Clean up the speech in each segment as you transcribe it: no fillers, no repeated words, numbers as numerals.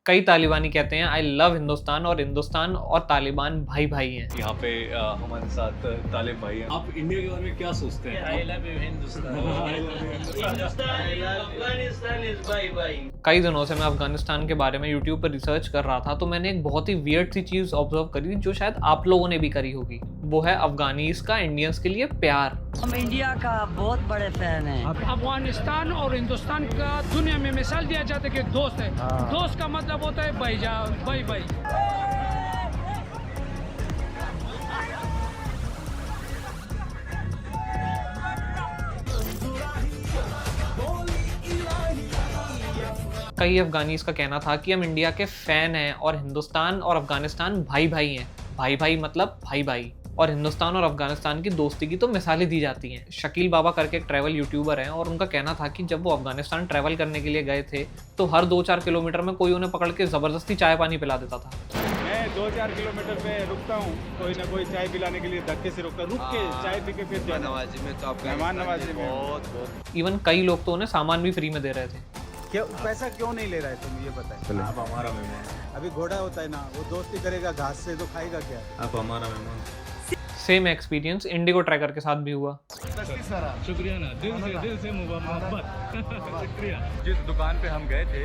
कई तालिबानी कहते हैं आई लव हिंदुस्तान और हिंदुस्तान और तालिबान भाई भाई हैं। यहाँ पे हमारे साथ तालिब भाई हैं। आप इंडिया के बारे में क्या सोचते हैं? I love you Hindustan. Afghanistan is bye bye. कई दिनों से मैं अफगानिस्तान के बारे में यूट्यूब पर रिसर्च कर रहा था, तो मैंने एक बहुत ही वियर्ड सी चीज़ ऑब्जर्व करी जो शायद आप लोगों ने भी करी होगी। वो है अफगानीज का इंडियंस के लिए प्यार। हम इंडिया का बहुत बड़े फैन हैं। अफगानिस्तान और हिंदुस्तान का दुनिया में मिसाल दिया जाता है कि दोस्त है। दोस्त का मतलब होता है भाईजान, भाई भाई। कई अफगानीज का कहना था कि हम इंडिया के फ़ैन हैं और हिंदुस्तान और अफगानिस्तान भाई भाई हैं। भाई भाई मतलब भाई भाई। और हिंदुस्तान और अफगानिस्तान की दोस्ती की तो मिसालें दी जाती हैं। शकील बाबा करके एक ट्रैवल यूट्यूबर हैं और उनका कहना था कि जब वो अफगानिस्तान ट्रैवल करने के लिए गए थे तो हर 2-4 किलोमीटर में कोई उन्हें पकड़ के ज़बरदस्ती चाय पानी पिला देता था। मैं 2-4 किलोमीटर पे रुकता हूँ, कोई ना कोई चाय पिलाने के लिए धक्के से रुक के चाय पी के फिर नवाजी में तो मेहमान नवाजी में बहुत इवन कई लोग तो उन्हें सामान भी फ्री में दे रहे थे। क्यों पैसा क्यों नहीं ले रहा है, तुम ये बताए। आप हमारा मेहमान। अभी घोड़ा होता है ना, वो दोस्ती करेगा घास से तो खाएगा क्या। आप हमारा मेहमान। सेम एक्सपीरियंस इंडिगो ट्रैकर के साथ भी हुआ। शुक्रिया ना, दिल से मोहब्बत। शुक्रिया। जिस दुकान पे हम गए थे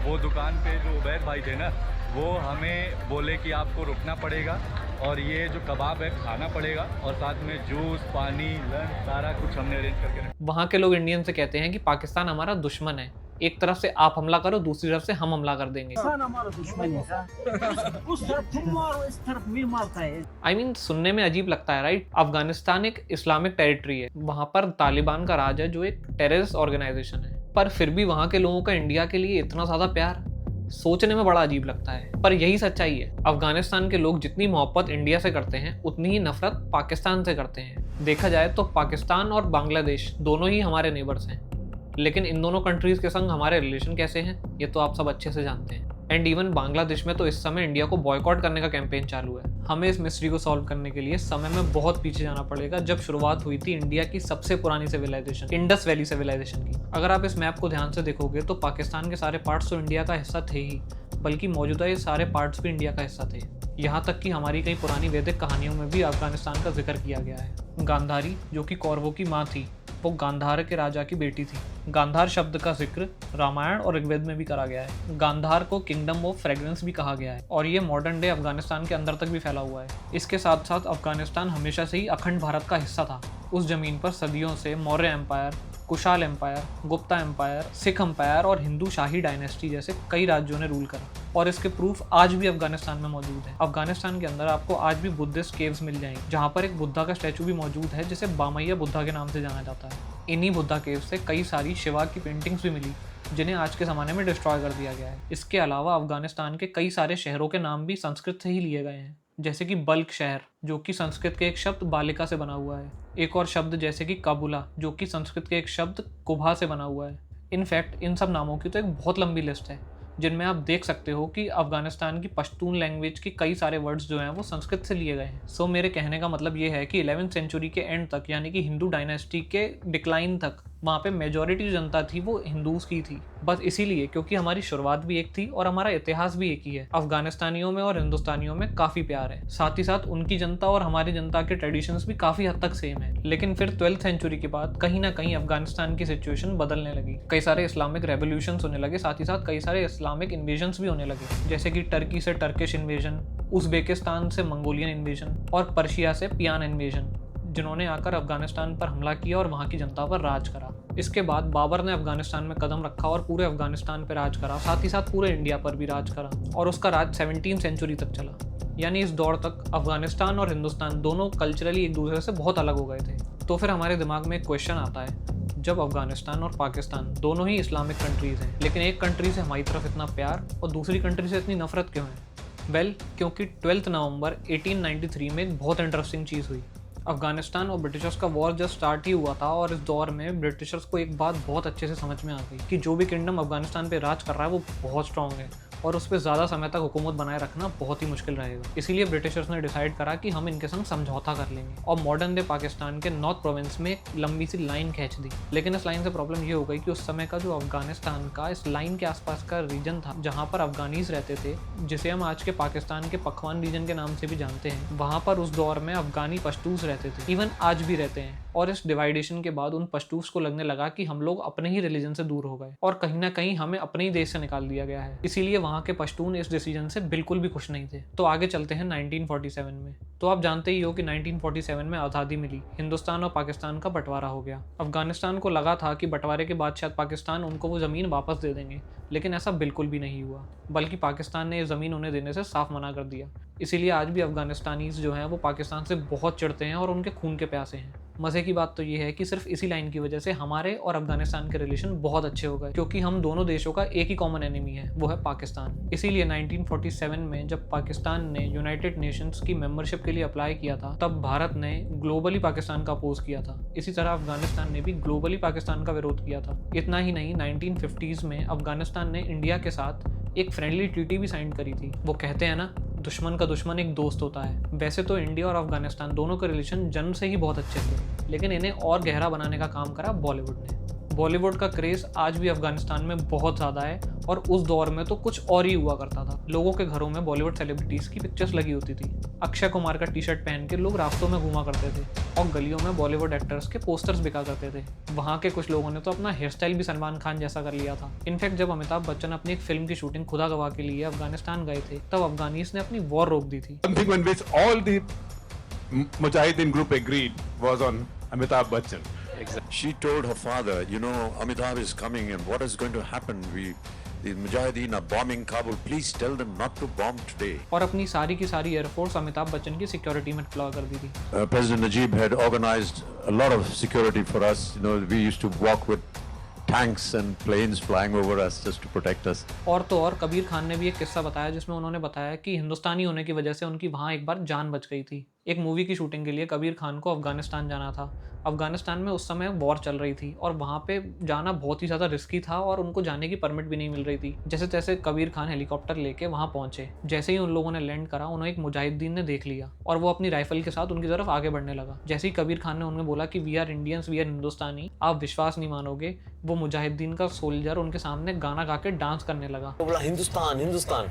वो दुकान पे जो उबैर भाई थे ना, वो हमें बोले कि आपको रुकना पड़ेगा और ये जो कबाब है खाना पड़ेगा और साथ में जूस पानी लंच सारा कुछ हमने अरेंज करके रखा। वहाँ के लोग इंडियन से कहते हैं कि पाकिस्तान हमारा दुश्मन है, एक तरफ से आप हमला करो, दूसरी तरफ से हम हमला कर देंगे। हमारा दुश्मन है। उस तरफ तुम मारो, इस तरफ मैं मारता है। I mean, सुनने में अजीब लगता है राइट। अफगानिस्तान एक इस्लामिक टेरिटरी है, वहाँ पर तालिबान का राज है जो एक टेररिस्ट ऑर्गेनाइजेशन है, पर फिर भी वहाँ के लोगों का इंडिया के लिए इतना ज़्यादा प्यार सोचने में बड़ा अजीब लगता है। पर यही सच्चाई है, अफगानिस्तान के लोग जितनी मोहब्बत इंडिया से करते हैं उतनी ही नफरत पाकिस्तान से करते हैं। देखा जाए तो पाकिस्तान और बांग्लादेश दोनों ही हमारे नेबर्स हैं, लेकिन इन दोनों कंट्रीज़ के संग हमारे रिलेशन कैसे हैं ये तो आप सब अच्छे से जानते हैं। एंड इवन बांग्लादेश में तो इस समय इंडिया को बॉयकॉट करने का कैंपेन चालू है। हमें इस मिस्ट्री को सॉल्व करने के लिए समय में बहुत पीछे जाना पड़ेगा, जब शुरुआत हुई थी इंडिया की सबसे पुरानी सिविलाइजेशन इंडस वैली सिविलाइजेशन की। अगर आप इस मैप को ध्यान से देखोगे तो पाकिस्तान के सारे पार्ट्स तो इंडिया का हिस्सा थे ही, बल्कि मौजूदा ये सारे पार्ट्स भी इंडिया का हिस्सा थे। यहाँ तक कि हमारी कई पुरानी वैदिक कहानियों में भी अफगानिस्तान का जिक्र किया गया है। गांधारी जो कि कौरवों की माँ थी, वो गांधार के राजा की बेटी थी। गांधार शब्द का जिक्र रामायण और ऋग्वेद में भी करा गया है। गांधार को किंगडम ऑफ फ्रेग्रेंस भी कहा गया है और ये मॉडर्न डे अफगानिस्तान के अंदर तक भी फैला हुआ है। इसके साथ साथ अफगानिस्तान हमेशा से ही अखंड भारत का हिस्सा था। उस जमीन पर सदियों से Maurya empire, Kushan empire, Gupta empire, Sikh empire और हिंदू शाही डायनेस्टी जैसे कई राज्यों ने रूल करा और इसके प्रूफ आज भी अफगानिस्तान में मौजूद है। अफगानिस्तान के अंदर आपको आज भी बुद्धिस्ट केव्स मिल जाएंगे, जहाँ पर एक बुद्धा का स्टैचू भी मौजूद है जिसे बामैया बुद्धा के नाम से जाना जाता है। इन्हीं बुद्धा केव से कई सारी शिवा की पेंटिंग्स भी मिली जिन्हें आज के ज़माने में डिस्ट्रॉय कर दिया गया है। इसके अलावा अफगानिस्तान के कई सारे शहरों के नाम भी संस्कृत से ही लिए गए हैं, जैसे कि बल्क शहर जो कि संस्कृत के एक शब्द बालिका से बना हुआ है। एक और शब्द जैसे कि काबुला जो कि संस्कृत के एक शब्द कुभा से बना हुआ है। इनफैक्ट इन सब नामों की तो एक बहुत लंबी लिस्ट है जिनमें आप देख सकते हो कि अफगानिस्तान की पश्तून लैंग्वेज के कई सारे वर्ड्स जो हैं वो संस्कृत से लिए गए हैं। सो मेरे कहने का मतलब ये है कि 11वीं सेंचुरी के एंड तक, यानी कि हिंदू डायनेस्टी के डिक्लाइन तक, वहाँ पे मेजॉरिटी जो जनता थी वो हिंदूज की थी। बस इसीलिए क्योंकि हमारी शुरुआत भी एक थी और हमारा इतिहास भी एक ही है। अफगानिस्तानियों में और हिंदुस्तानियों में काफ़ी प्यार है, साथ ही साथ उनकी जनता और हमारी जनता के ट्रेडिशंस भी काफ़ी हद तक सेम है। लेकिन फिर 12वीं सेंचुरी के बाद कहीं ना कहीं अफगानिस्तान की सिचुएशन बदलने लगी। कई सारे इस्लामिक रेवोल्यूशंस होने लगे, साथ ही साथ कई सारे इस्लामिक इन्वेजन्स भी होने लगे, जैसे कि टर्की से टर्किश इन्वेजन, उज़्बेकिस्तान से मंगोलियन इन्वेजन और पर्शिया से पियान इन्वेजन, जिन्होंने आकर अफगानिस्तान पर हमला किया और वहाँ की जनता पर राज करा। इसके बाद बाबर ने अफगानिस्तान में कदम रखा और पूरे अफगानिस्तान पर राज करा, साथ ही साथ पूरे इंडिया पर भी राज करा और उसका राज 17वीं सेंचुरी तक चला। यानी इस दौर तक अफगानिस्तान और हिंदुस्तान दोनों कल्चरली एक दूसरे से बहुत अलग हो गए थे। तो फिर हमारे दिमाग में एक क्वेश्चन आता है, जब अफगानिस्तान और पाकिस्तान दोनों ही इस्लामिक कंट्रीज़ हैं, लेकिन एक कंट्री से हमारी तरफ इतना प्यार और दूसरी कंट्री से इतनी नफरत क्यों है? क्योंकि 12 नवंबर 1893 में एक बहुत इंटरेस्टिंग चीज़ हुई। अफगानिस्तान और ब्रिटिशर्स का वॉर जस्ट स्टार्ट ही हुआ था और इस दौर में ब्रिटिशर्स को एक बात बहुत अच्छे से समझ में आ गई कि जो भी किंगडम अफगानिस्तान पे राज कर रहा है वो बहुत स्ट्रांग है, और उस पर ज़्यादा समय तक हुकूमत बनाए रखना बहुत ही मुश्किल रहेगा। इसीलिए ब्रिटिशर्स ने डिसाइड करा कि हम इनके संग समझौता कर लेंगे और मॉडर्न डे पाकिस्तान के नॉर्थ प्रोविंस में एक लंबी सी लाइन खींच दी। लेकिन इस लाइन से प्रॉब्लम ये हो गई कि उस समय का जो अफगानिस्तान का इस लाइन के आसपास का रीजन था, जहाँ पर अफगानीज रहते थे, जिसे हम आज के पाकिस्तान के पखवान रीजन के नाम से भी जानते हैं, वहाँ पर उस दौर में अफगानी पश्तूस रहते थे, इवन आज भी रहते हैं। और इस डिवाइडेशन के बाद उन पश्तूस को लगने लगा कि हम लोग अपने ही रिलीजन से दूर हो गए और कहीं ना कहीं हमें अपने ही देश से निकाल दिया गया है। इसीलिए वहाँ के पश्तून इस डिसीजन से बिल्कुल भी खुश नहीं थे। तो आगे चलते हैं 1947 में। तो आप जानते ही हो कि 1947 में आज़ादी मिली, हिंदुस्तान और पाकिस्तान का बंटवारा हो गया। अफगानिस्तान को लगा था कि बंटवारे के बाद शायद पाकिस्तान उनको वो ज़मीन वापस दे देंगे, लेकिन ऐसा बिल्कुल भी नहीं हुआ, बल्कि पाकिस्तान ने ये ज़मीन उन्हें देने से साफ मना कर दिया। इसीलिए आज भी अफगानिस्तानीज जो हैं वो पाकिस्तान से बहुत चिढ़ते हैं और उनके खून के प्यासे हैं। मज़े की बात तो ये है कि सिर्फ इसी लाइन की वजह से हमारे और अफगानिस्तान के रिलेशन बहुत अच्छे हो गए, क्योंकि हम दोनों देशों का एक ही कॉमन एनिमी है, वो है पाकिस्तान। इसीलिए 1947 में जब पाकिस्तान ने यूनाइटेड नेशंस की मेंबरशिप के लिए अप्लाई किया था, तब भारत ने ग्लोबली पाकिस्तान का अपोज किया था। इसी तरह अफगानिस्तान ने भी ग्लोबली पाकिस्तान का विरोध किया था। इतना ही नहीं, 1950s में अफगानिस्तान ने इंडिया के साथ एक फ्रेंडली ट्रीटी भी साइन करी थी। वो कहते हैं ना, दुश्मन का दुश्मन एक दोस्त होता है। वैसे तो इंडिया और अफगानिस्तान दोनों के रिलेशन जन्म से ही बहुत अच्छे थे, लेकिन इन्हें और गहरा बनाने का काम करा बॉलीवुड ने। बॉलीवुड का क्रेज़ आज भी अफगानिस्तान में बहुत ज़्यादा है और उस दौर में तो कुछ और ही हुआ करता था। लोगों के घरों में बॉलीवुड सेलिब्रिटीज़ की पिक्चर्स लगी होती थी। अक्षय कुमार का टी शर्ट पहन के लोग रास्तों में घूमा करते थे और गलियों में बॉलीवुड एक्टर्स के पोस्टर्स बिका करते थे। वहाँ के कुछ लोगों ने तो अपना हेयर स्टाइल भी सलमान खान जैसा कर लिया था। इनफैक्ट जब अमिताभ बच्चन अपनी एक फिल्म की शूटिंग खुदा गवाह के लिए अफगानिस्तान गए थे, तब अफगानीज ने अपनी वॉर रोक दी थी। Something on which all the Mujahideen group agreed was on Amitabh Bachchan. She told her father, you know, Amitabh is coming and what is going to happen? The Mujahideen are bombing Kabul. Please tell them not to bomb today. और अपनी सारी की सारी air force Amitabh Bachchan की security में deploy कर दी थी। President Najib had organized a lot of security for us. You know, we used to walk with tanks and planes flying over us just to protect us. और तो और कबीर खान ने भी एक किस्सा बताया जिसमें उन्होंने बताया कि हिंदुस्तानी होने की वजह से उनकी वहाँ एक बार जान बच गई थी। एक मूवी की शूटिंग के लिए कबीर खान को अफगानिस्तान जाना था। अफगानिस्तान में उस समय वॉर चल रही थी और वहाँ पे जाना बहुत ही ज़्यादा रिस्की था और उनको जाने की परमिट भी नहीं मिल रही थी। जैसे तैसे कबीर खान हेलीकॉप्टर लेके वहाँ पहुँचे। जैसे ही उन लोगों ने लैंड करा, उन्हें एक मुजाहिदीन ने देख लिया और वो अपनी राइफल के साथ उनकी तरफ आगे बढ़ने लगा। जैसे ही कबीर खान ने उन्हें बोला कि we are Indians, we are Hindustani, आप विश्वास नहीं मानोगे, वो मुजाहिदीन का सोल्जर उनके सामने गाना गा के डांस करने लगा। तो बोला हिंदुस्तान हिंदुस्तान,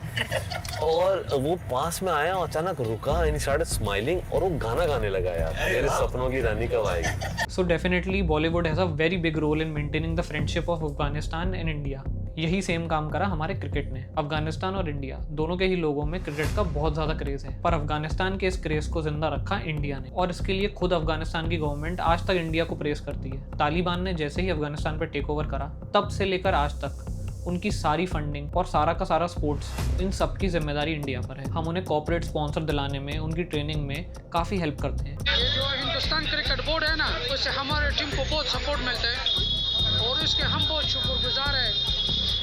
और वो पास में आया और अचानक रुका एंड ही स्टार्टेड स्माइलिंग और वो गाना गाने लगा। यार मेरे सपनों की रानी कब आएगी। So definitely Bollywood has a very big role in maintaining the friendship of Afghanistan and India. यही सेम काम करा हमारे क्रिकेट ने। अफगानिस्तान और इंडिया दोनों के ही लोगों में क्रिकेट का बहुत ज़्यादा क्रेज़ है, पर अफगानिस्तान के इस क्रेज़ को जिंदा रखा इंडिया ने, और इसके लिए खुद अफगानिस्तान की गवर्नमेंट आज तक इंडिया को प्रेस करती है। तालिबान ने जैसे ही अफगानिस्तान पर टेक ओवर करा, तब से लेकर आज तक उनकी सारी फंडिंग और सारा का सारा स्पोर्ट्स, इन सब की जिम्मेदारी इंडिया पर है। हम उन्हें कॉर्पोरेट स्पॉन्सर दिलाने में, उनकी ट्रेनिंग में काफ़ी हेल्प करते हैं। ये जो हिंदुस्तान क्रिकेट बोर्ड है ना, उससे हमारे टीम को बहुत सपोर्ट मिलता है और इसके हम बहुत शुक्रगुजार हैं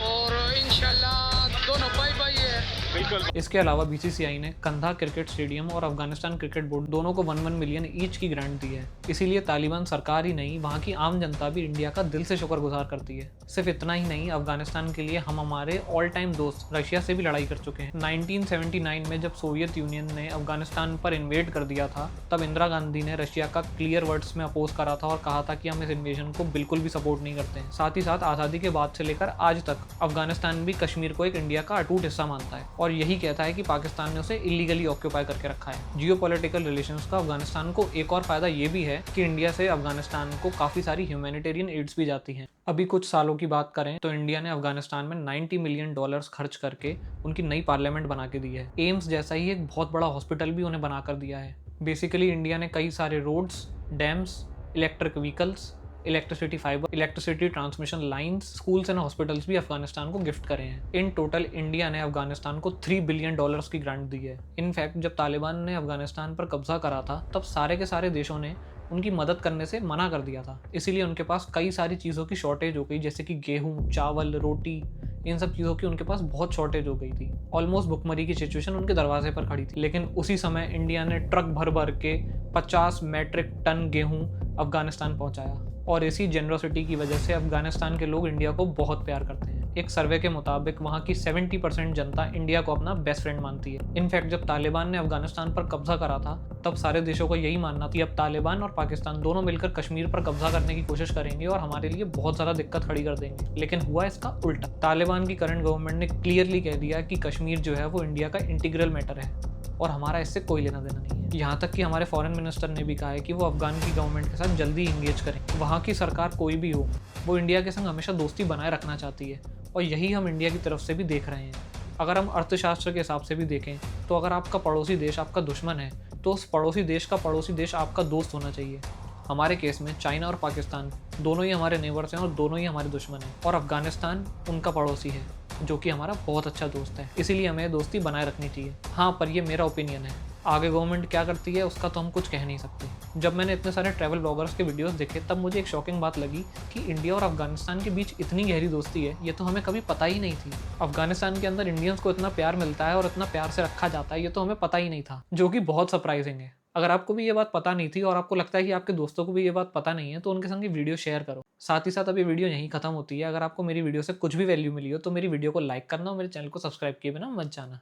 और इंशाल्लाह दोनों बाई बाई है। इसके अलावा बीसीसीआई ने कंधा क्रिकेट स्टेडियम और अफगानिस्तान क्रिकेट बोर्ड दोनों को 1-1 मिलियन ईच की ग्रांट दी है। इसीलिए तालिबान सरकार ही नहीं, वहाँ की आम जनता भी इंडिया का दिल से शुक्रगुजार करती है। सिर्फ इतना ही नहीं, अफगानिस्तान के लिए हम हमारे ऑल टाइम दोस्त रशिया से भी लड़ाई कर चुके हैं। 1979 में जब सोवियत यूनियन ने अफगानिस्तान पर इन्वेड कर दिया था, तब इंदिरा गांधी ने रशिया का क्लियर वर्ड्स में अपोज करा था और कहा था कि हम इस इन्वेजन को बिल्कुल भी सपोर्ट नहीं करते हैं। साथ ही साथ आज़ादी के बाद से लेकर आज तक अफगानिस्तान भी कश्मीर को एक इंडिया का अटूट हिस्सा मानता है और यही कहता है कि पाकिस्तान ने उसे इलीगली ऑक्यूपाई करके रखा है। जियोपॉलिटिकल रिलेशंस का अफगानिस्तान को एक और फायदा ये भी है कि इंडिया से अफगानिस्तान को काफ़ी सारी ह्यूमैनिटेरियन एड्स भी जाती हैं। अभी कुछ सालों की बात करें तो इंडिया ने अफगानिस्तान में $90 मिलियन खर्च करके उनकी नई पार्लियामेंट बना के दी है। एम्स जैसा ही एक बहुत बड़ा हॉस्पिटल भी उन्हें बना कर दिया है। बेसिकली इंडिया ने कई सारे roads, dams, electric vehicles, electricity fibre, electricity transmission lines, schools and hospitals भी अफगानिस्तान को गिफ्ट करे हैं। इन टोटल इंडिया ने अफगानिस्तान को $3 बिलियन की ग्रांट दी है। इनफैक्ट जब तालिबान ने अफगानिस्तान पर कब्जा करा था, तब सारे के सारे देशों ने उनकी मदद करने से मना कर दिया था। इसीलिए उनके पास कई सारी चीज़ों की शॉर्टेज हो गई, जैसे कि गेहूँ, चावल, रोटी, इन सब चीज़ों की उनके पास बहुत शॉर्टेज हो गई थी। ऑलमोस्ट भुखमरी की सिचुएशन उनके दरवाजे पर खड़ी थी। लेकिन उसी समय इंडिया ने ट्रक भर भर के 50 मैट्रिक टन गेहूँ अफगानिस्तान पहुँचाया और इसी जेनरोसिटी की वजह से अफगानिस्तान के लोग इंडिया को बहुत प्यार करते हैं। एक सर्वे के मुताबिक वहाँ की 70% जनता इंडिया को अपना बेस्ट फ्रेंड मानती है। इनफैक्ट जब तालिबान ने अफगानिस्तान पर कब्जा करा था तब सारे देशों को यही मानना था कि अब तालिबान और पाकिस्तान दोनों मिलकर कश्मीर पर कब्जा करने की कोशिश करेंगे और हमारे लिए बहुत ज़्यादा दिक्कत खड़ी कर देंगे। लेकिन हुआ इसका उल्टा। तालिबान की करंट गवर्नमेंट ने क्लियरली कह दिया कि कश्मीर जो है वो इंडिया का इंटीग्रल मैटर है और हमारा इससे कोई लेना देना नहीं है। यहाँ तक कि हमारे फॉरेन मिनिस्टर ने भी कहा है कि वो अफगान की गवर्नमेंट के साथ जल्दी इंगेज करें। वहाँ की सरकार कोई भी हो, वो इंडिया के संग हमेशा दोस्ती बनाए रखना चाहती है और यही हम इंडिया की तरफ से भी देख रहे हैं। अगर हम अर्थशास्त्र के हिसाब से भी देखें तो अगर आपका पड़ोसी देश आपका दुश्मन है तो उस पड़ोसी देश का पड़ोसी देश आपका दोस्त होना चाहिए। हमारे केस में चाइना और पाकिस्तान दोनों ही हमारे नेबर्स हैं और दोनों ही हमारे दुश्मन हैं और अफगानिस्तान उनका पड़ोसी है जो कि हमारा बहुत अच्छा दोस्त है। इसीलिए हमें दोस्ती बनाए रखनी चाहिए। हाँ, पर ये मेरा ओपिनियन है। आगे गवर्नमेंट क्या करती है उसका तो हम कुछ कह नहीं सकते। जब मैंने इतने सारे ट्रैवल ब्लॉगर्स के वीडियोस देखे तब मुझे एक शॉकिंग बात लगी कि इंडिया और अफगानिस्तान के बीच इतनी गहरी दोस्ती है, ये तो हमें कभी पता ही नहीं थी। अफगानिस्तान के अंदर इंडियंस को इतना प्यार मिलता है और इतना प्यार से रखा जाता है, ये तो हमें पता ही नहीं था, जो कि बहुत सरप्राइजिंग है। अगर आपको भी ये बात पता नहीं थी और आपको लगता है कि आपके दोस्तों को भी ये बात पता नहीं है तो उनके संग ये वीडियो शेयर करो। साथ ही साथ अभी वीडियो यहीं खत्म होती है। अगर आपको मेरी वीडियो से कुछ भी वैल्यू मिली हो तो मेरी वीडियो को लाइक करना और मेरे चैनल को सब्सक्राइब किए बिना मत जाना।